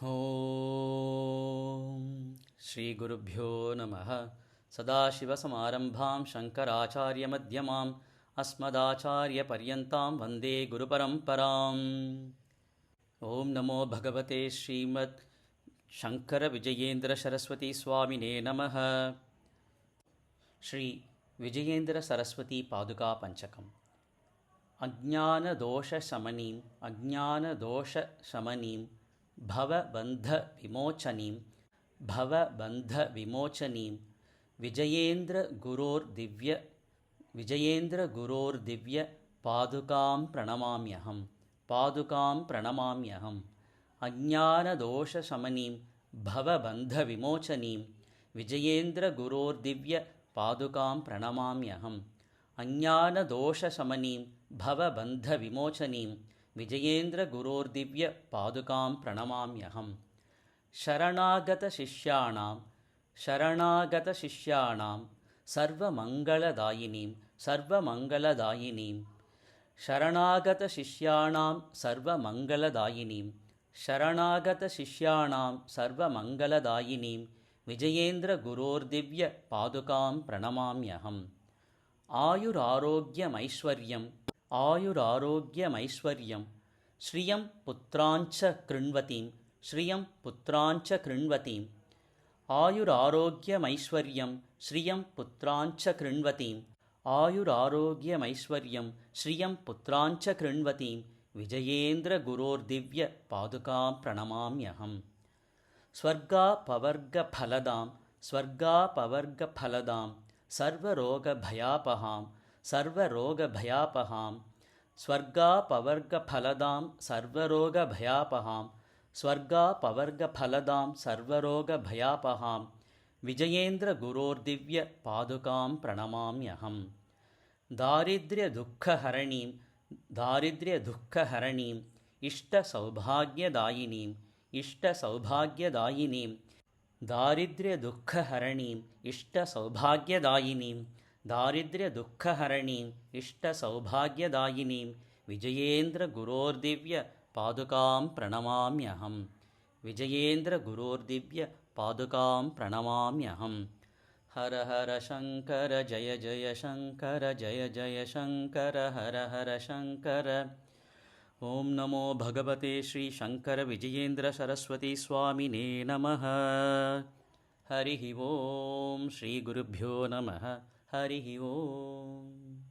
ಓಂ ಶ್ರೀ ಗುರುಭ್ಯೋ ನಮಃ. ಸದಾಶಿವಸಮಾರಂಭಾಂ ಶಂಕರಾಚಾರ್ಯಮಧ್ಯಮಾಂ ಅಸ್ಮದಾಚಾರ್ಯಪರ್ಯಂತಾಂ ವಂದೇ ಗುರುಪರಂಪರಾಂ. ಓಂ ನಮೋ ಭಗವತೆ ಶ್ರೀಮದ್ ಶಂಕರ ವಿಜಯೇಂದ್ರ ಸರಸ್ವತಿ ಸ್ವಾಮಿನೇ ನಮಃ. ಶ್ರೀ ವಿಜಯೇಂದ್ರ ಸರಸ್ವತಿ ಪಾದುಕಾ ಪಂಚಕಂ. ಅಜ್ಞಾನದೋಷಶಮನೀಂ ಭವಬಂಧವಿಮೋಚನೀಂ ವಿಜಯೇಂದ್ರ ಗುರೋರ್ದಿವ್ಯ ಪಾದುಕಾಂ ಪ್ರಣಮಾಮ್ಯಹಂ. ಅಜ್ಞಾನದೋಷಶಮನೀಂ ಭವಬಂಧವಿಮೋಚನೀಂ ವಿಜಯೇಂದ್ರ ಗುರೋರ್ದಿವ್ಯ ಪಾದುಕಾಂ ಪ್ರಣಮಾಮ್ಯಹಂ. ಅಜ್ಞಾನದೋಷಶಮನೀಂ ಭವಬಂಧವಿಮೋಚನೀಂ ವಿಜಯೇಂದ್ರ ಗುರೋರ್ದಿವ್ಯ ಪಾದುಕಾಂ ಪ್ರಣಮಾಮ್ಯಹಂ. ಶರಣಾಗತಶಿಷ್ಯಾಣಾಂ ಸರ್ವಮಂಗಳದಾಯಿನೀಂ ಸರ್ವಮಂಗಳದಾಯಿನೀಂ ವಿಜಯೇಂದ್ರ ಗುರೋರ್ದಿವ್ಯ ಪಾದುಕಾಂ ಪ್ರಣಮಾಮ್ಯಹಂ. ಆಯುರಾರೋಗ್ಯಮೈಶ್ವರ್ಯಂ ಶ್ರಿಯಂ ಪುತ್ರಾಂಚ ಕೃಣ್ವತೀಂ. ಆಯುರಾರೋಗ್ಯಮೈಶ್ವರ್ಯಂ ಶ್ರಿಯಂ ಪುತ್ರಾಂಚ ಕೃಣ್ವತೀಂ ವಿಜಯೇಂದ್ರ ಗುರೋರ್ದಿವ್ಯ ಪಾದುಕಾಂ ಪ್ರಣಮಾಮ್ಯಹಂ. ಸ್ವರ್ಗಾಪವರ್ಗಫಲದಾಂ ಸರ್ವರೋಗಭಯಾಪಹಾಂ. ಸ್ವರ್ಗಾಪವರ್ಗಫಲದಾಂ ವಿಜಯೇಂದ್ರ ಗುರೋರ್ದಿವ್ಯ ಪಾದುಕಾಂ ಪ್ರಣಮಾಮ್ಯಹಂ. ದಾರಿದ್ರ್ಯದುಃಖಹರಣೀಂ ಇಷ್ಟಸೌಭಾಗ್ಯದಾಯಿನೀಂ ವಿಜಯೇಂದ್ರ ಗುರೋರ್ದಿವ್ಯ ಪಾದುಕಾಂ ಪ್ರಣಮಾಮ್ಯಹಂ. ಹರ ಹರ ಶಂಕರ ಜಯ ಜಯ ಶಂಕರ ಜಯ ಜಯ ಶಂಕರ ಹರ ಹರ ಶಂಕರ. ಓಂ ನಮೋ ಭಗವತೆ ಶ್ರೀ ಶಂಕರ ವಿಜಯೇಂದ್ರ ಸರಸ್ವತಿ ಸ್ವಾಮಿನೇ ನಮಃ. ಹರಿ ಓಂ ಶ್ರೀ ಗುರುಭ್ಯೋ ನಮಃ. ಹರಿ ಓಂ.